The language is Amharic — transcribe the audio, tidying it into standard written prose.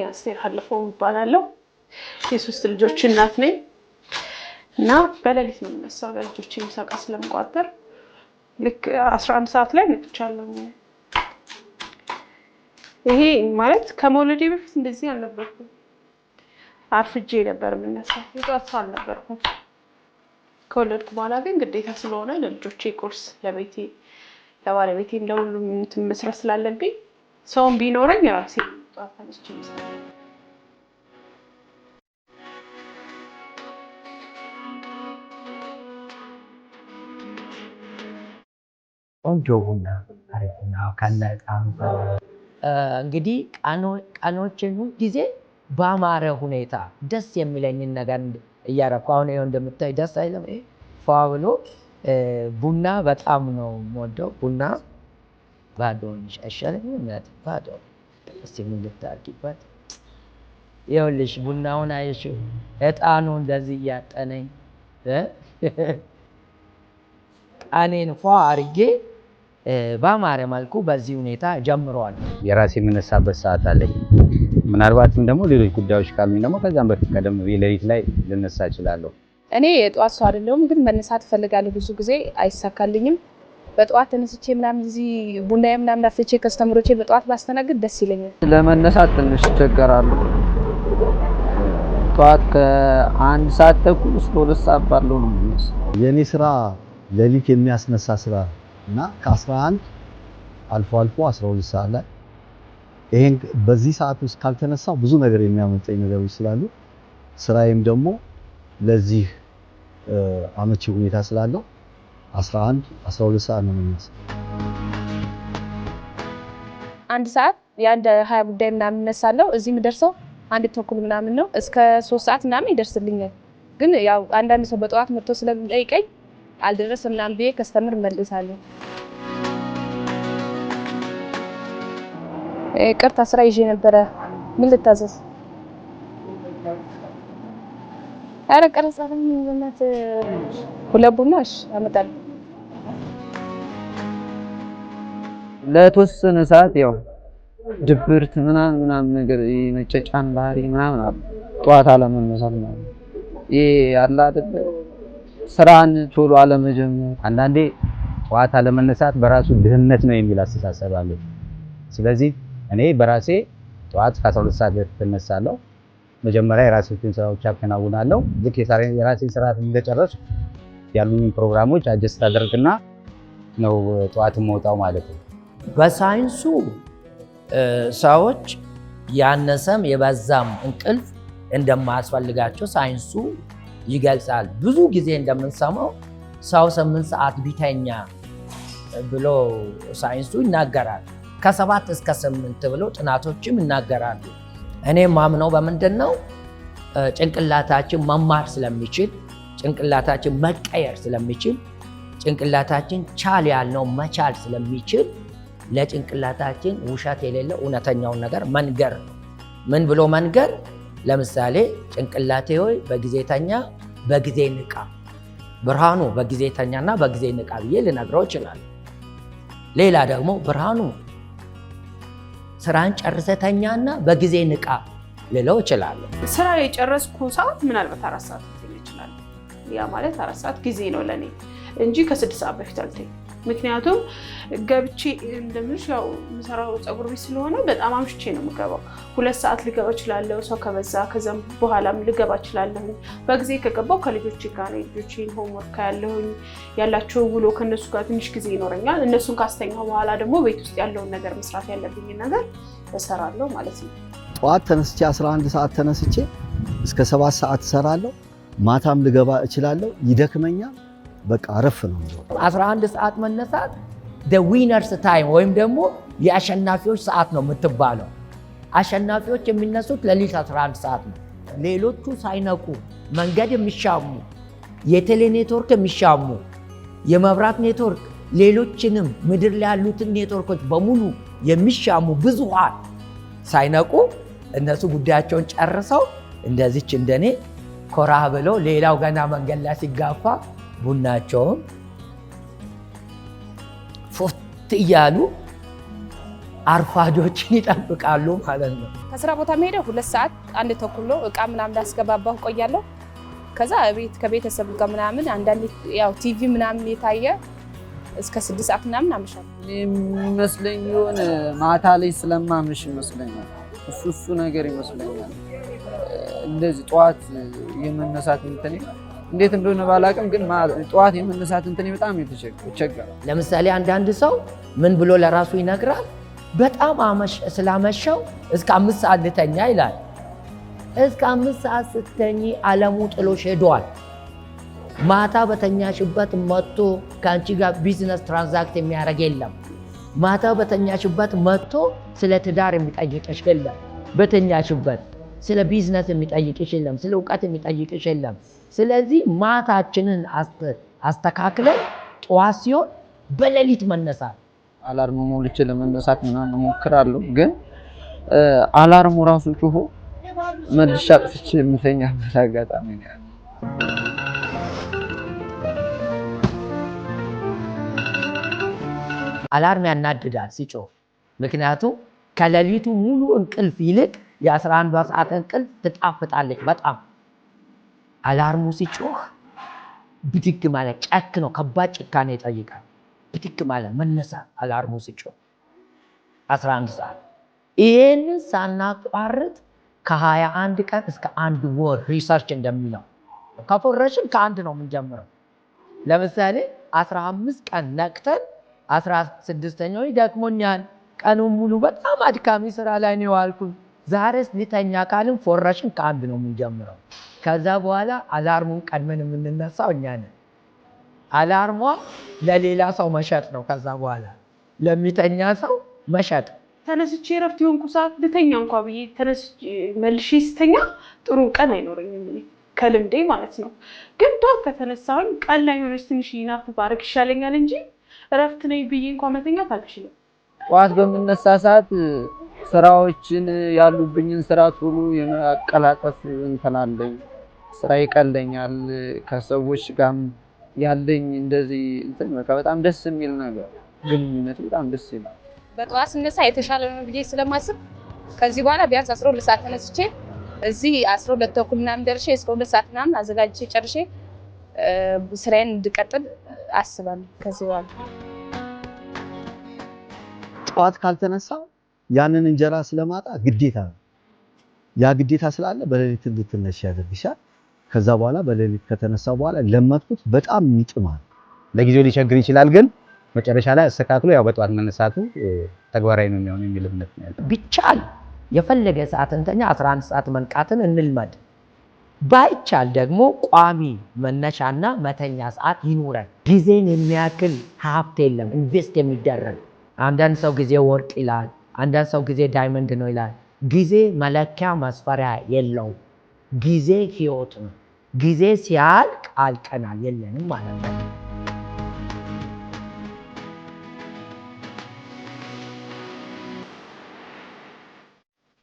አስቴር ሀለፈው እባላለሁ። የሶስት ልጆች እናት ነኝ እና በሌሊት ነው የምነሳው ለልጆቼ ምሳ ስለምቋጠር ልክ 11 ሰዓት ላይ ነቅቻለሁ። ይሄ ማለት ከመውለዴ በፊት እንደዚህ አልነበርኩም። አርፍጄ ነበር የምነሳው። የጧት ሰው አልነበርኩም። ከወለድኩ በኋላ ግን ግዴታ ስለሆነ ለልጆቼ ቁርስ፣ ለቤቴ፣ ለባለቤቴ ለሁሉም መስራት ስላለብኝ ሰውን ቢኖረኝ ራሴ ጧት ተነስቼ እሰራለሁ። ቆንጆ ቡና አሪፍና ካናጣም እንግዲህ ቀኖችን ጊዜ ባማረ ሁኔታ ደስ የሚለኝን ነገር እያረኩ አሁን ይኸው እንደምታይ ደስ አይልም? ፏ ብሎ ቡና በጣም ነው የምወደው። ቡና ባዶን ይሻለኝ ማለት ባዶ እስቲ ምን ልታርጊበት? ይኸውልሽ ቡናውን አይሽው እጣኑ እንደዚህ እያጠነኝ ቀኔን ፏ አርጌ ባማረ መልኩ በዚህ ሁኔታ ጀምሯል። የራሴ የምነሳበት ሰዓት አለኝ። ምናልባትም ደግሞ ሌሎች ጉዳዮች ካሉኝ ደግሞ ከዛም በፊት ቀደም ሌሊት ላይ ልነሳ እችላለሁ። እኔ የጧት ሰው አይደለሁም፣ ግን መነሳት እፈልጋለሁ። ብዙ ጊዜ አይሳካልኝም። በጧት ተነስቼ ምናምን እዚህ ቡናዬ ምናምን አፍልቼ ከስተመሮቼ በጧት ባስተናግድ ደስ ይለኛል። ለመነሳት ትንሽ እቸገራለሁ። ጧት ከ1 ሰዓት ተኩል እስከ 2 ሰዓት ባለው ነው የምነሳው። የኔ ስራ ሌሊት የሚያስነሳ ስራ እና ከ11 አልፎ 12 ሰዓት ላይ ይሄን በዚህ ሰዓት ውስጥ ካልተነሳው ብዙ ነገር የሚያመጣኝ ነገሮች ስላሉ ስራዬም ደግሞ ለዚህ አመቺ ሁኔታ ስላለው 11-12 ሰዓት ነው የምነሳው። 1 ሰዓት የአንድ 20 ጉዳይ ምናምን እነሳለሁ። እዚህ የምደርሰው 1 ተኩል ምናምን ነው። እስከ 3 ሰዓት ምናምን ይደርስልኛል። ግን ያው አንዳንድ ሰው በጠዋት መጥቶ ስለሚጠይቀኝ አልደረሰም ምናምን ብዬ ከስተመር እመልሳለሁ። ቅርታ ስራ ይዤ ነበረ። ምን ልታዘዝ? አረ ቀረጻለኝ በእናት 2 ቡናሽ አመጣለሁ። ለተወሰነ ሰዓት ያው ድብርት ምናምን ነገር መጨጫን ባህሪ ምናምን አለ። ጧት አለመነሳት ማለት ይሄ ያለ አይደል ስራን ቶሎ አለመጀመር። አንዳንዴ ጧት አለመነሳት በራሱ ድህነት ነው የሚል አስተሳሰብ አለ። ስለዚህ እኔ በራሴ ጧት ከ12 ሰዓት በፊት እነሳለሁ። መጀመሪያ የራሴን ስራዎች አከናውናለሁ። ልክ የራሴን ስራ እንደጨረስኩ ያሉኝ ፕሮግራሞች አጀስት አደርግና ነው ጧት የምወጣው ማለት ነው። በሳይንሱ ሰዎች ያነሰም የበዛም እንቅልፍ እንደማያስፈልጋቸው ሳይንሱ ይገልጻል። ብዙ ጊዜ እንደምንሰማው ሰው 8 ሰዓት ቢተኛ ብሎ ሳይንሱ ይናገራል። ከ7 እስከ 8 ብሎ ጥናቶችም ይናገራሉ። እኔ ማምነው በምንድነው ጭንቅላታችን መማር ስለሚችል፣ ጭንቅላታችን መቀየር ስለሚችል፣ ጭንቅላታችን ቻል ያልነው መቻል ስለሚችል ለጭንቅላታችን ውሸት የሌለው እውነተኛውን ነገር መንገር ነው። ምን ብሎ መንገር? ለምሳሌ ጭንቅላቴ ሆይ በጊዜ ተኛ፣ በጊዜ ንቃ፣ ብርሃኑ በጊዜ ተኛና በጊዜ ንቃ ብዬ ልነግረው ይችላል። ሌላ ደግሞ ብርሃኑ ስራን ጨርሰተኛና በጊዜ ንቃ ልለው እችላለሁ። ስራ የጨረስኩ ሰዓት ምናልባት 4 ሰዓት ልተኛ እችላለሁ። ያ ማለት 4 ሰዓት ጊዜ ነው ለኔ እንጂ ከ6 ሰዓት በፊት አልተኛም። ምክንያቱም ገብቼ እንደምልሽ ያው የምሰራው ፀጉር ቤት ስለሆነ በጣም አምሽቼ ነው የምገባው። 2 ሰዓት ልገባ እችላለሁ ሰው ከበዛ፣ ከዛም በኋላም ልገባ እችላለሁ። በጊዜ ከገባው ከልጆቼ ጋር ነው ልጆቼን ሆምወርክ ያለሁኝ ያላቸው ውሎ ከነሱ ጋር ትንሽ ጊዜ ይኖረኛል። እነሱን ካስተኛው በኋላ ደግሞ ቤት ውስጥ ያለውን ነገር መስራት ያለብኝ ነገር እሰራለሁ ማለት ነው። ጠዋት ተነስቼ 11 ሰዓት ተነስቼ እስከ 7 ሰዓት እሰራለሁ። ማታም ልገባ እችላለሁ። ይደክመኛል። በቃ አረፍ ነው። 11 ሰዓት መነሳት the winners time ወይም ደግሞ የአሸናፊዎች ሰዓት ነው የምትባለው። አሸናፊዎች የሚነሱት ሌሊት 11 ሰዓት ነው። ሌሎቹ ሳይነቁ መንገድ የሚሻሙ፣ የቴሌ ኔትወርክ የሚሻሙ፣ የመብራት ኔትወርክ፣ ሌሎችንም ምድር ላይ ያሉትን ኔትወርኮች በሙሉ የሚሻሙ ብዙሃን ሳይነቁ እነሱ ጉዳያቸውን ጨርሰው እንደዚች እንደኔ ኮራ ብለው ሌላው ገና መንገድ ላይ ሲጋፋ ቡናቸውን ፎት እያሉ አርፋጆችን ይጠብቃሉ ማለት ነው። ከስራ ቦታ መሄደው 2 ሰዓት 1 ተኩል ነው። እቃ ምናምን ላስገባባሁ ቆያለሁ። ከዛ ከቤተሰብ ጋር ምናምን አንዳንዴ ያው ቲቪ ምናምን የታየ እስከ 6 ሰዓት ምናምን አመሻለሁ። የሚመስለኝ የሆነ ማታ ላይ ስለማመሽ ይመስለኛል። እሱ ነገር ይመስለኛል። እንደዚህ ጠዋት የመነሳት እንትኔ እንዴት እንደሆነ ባላቅም ግን ጠዋት የመነሳት እንትኔ በጣም ይቸገራል። ለምሳሌ አንዳንድ ሰው ምን ብሎ ለራሱ ይነግራል? በጣም ስላመሸው እስከ 5 ሰዓት ልተኛ ይላል። እስከ 5 ሰዓት ስተኝ ዓለሙ ጥሎሽ ሄዷል። ማታ በተኛሽበት መጥቶ ከአንቺ ጋር ቢዝነስ ትራንዛክት የሚያደርግ የለም። ማታ በተኛሽበት መጥቶ ስለ ትዳር የሚጠይቅሽ የለም። በተኛሽበት ስለ ቢዝነስ የሚጠይቅሽ የለም። ስለ እውቀት የሚጠይቅሽ የለም። ስለዚህ ማታችንን አስተካክለን ጠዋት ሲሆን በሌሊት መነሳት። አላርም ሞልቼ ለመነሳት ምናምን እሞክራለሁ፣ ግን አላርሙ ራሱ ጮሆ መልሼ አጥፍቼ የምተኛበት አጋጣሚ ነው ያለው። አላርም ያናድዳል ሲጮህ። ምክንያቱም ከሌሊቱ ሙሉ እንቅልፍ ይልቅ የ11 ሰዓት እንቅልፍ ትጣፍጣለች በጣም። አላርሙ ሲጮህ ብድግ ማለት ጨክ ነው፣ ከባድ ጭካኔ ይጠይቃል። ብድግ ማለት መነሳት፣ አላርሙ ሲጮህ 11 ሰዓት። ይህንን ሳናቋርጥ ከ21 ቀን እስከ 1 ወር ሪሰርች እንደሚለው ከፎረሽን ከ1 ነው የምንጀምረው። ለምሳሌ 15 ቀን ነቅተን 16ኛው ደክሞኛል፣ ቀኑን ሙሉ በጣም አድካሚ ስራ ላይ ነው የዋልኩት፣ ዛሬስ ልተኛ ካልን ፎረሽን ከ1 ነው የምንጀምረው። ከዛ በኋላ አላርሙን ቀድመን የምንነሳው እኛ ነን። አላርሟ ለሌላ ሰው መሸጥ ነው። ከዛ በኋላ ለሚተኛ ሰው መሸጥ። ተነስቼ ረፍት የሆንኩ ሰዓት ልተኛ እንኳ ብዬ ተነስቼ መልሼ ስተኛ ጥሩ ቀን አይኖረኝም እኔ ከልምዴ ማለት ነው። ግን ጧት ከተነሳሁኝ ቀን ላይ የሆነች ትንሽ ናፍ ባረግ ይሻለኛል እንጂ ረፍት ነኝ ብዬ እንኳ መተኛት አልችልም። ጠዋት በምነሳ ሰዓት ስራዎችን ያሉብኝን ስራ ሁሉ የማቀላጠፍ እንትን አለኝ። ስራ ይቀለኛል። ከሰዎች ጋር ያለኝ እንደዚህ እንትን በጣም ደስ የሚል ነገር ግንኙነት በጣም ደስ ይላል። በጠዋት ስነሳ የተሻለ ነው ብዬ ስለማስብ ከዚህ በኋላ ቢያንስ 12 ሰዓት ተነስቼ እዚህ 12 ተኩል ምናምን ደርሼ እስከ 2 ሰዓት ምናምን አዘጋጅቼ ጨርሼ ስራዬን እንድቀጥል አስባለሁ። ከዚህ በኋላ ጠዋት ካልተነሳው ያንን እንጀራ ስለማጣ ግዴታ ነው። ያ ግዴታ ስላለ በሌሊት እንድትነሽ ያደርግሻል። ከዛ በኋላ በሌሊት ከተነሳ በኋላ ለመጥኩት በጣም ይጥማል። ለጊዜው ሊቸግር ይችላል፣ ግን መጨረሻ ላይ አስተካክሎ ያው በጠዋት መነሳቱ ተግባራዊ ነው የሚሆነው የሚል እምነት ነው ያለው። ቢቻል የፈለገ ሰዓት እንተኛ 11 ሰዓት መንቃትን እንልመድ። ባይቻል ደግሞ ቋሚ መነሻና መተኛ ሰዓት ይኑረን። ጊዜን የሚያክል ሀብት የለም ኢንቨስት የሚደረግ። አንዳንድ ሰው ጊዜ ወርቅ ይላል፣ አንዳንድ ሰው ጊዜ ዳይመንድ ነው ይላል። ጊዜ መለኪያ መስፈሪያ የለውም። ጊዜ ህይወት ነው። ጊዜ ሲያልቅ አልቀናል የለንም ማለት ነው።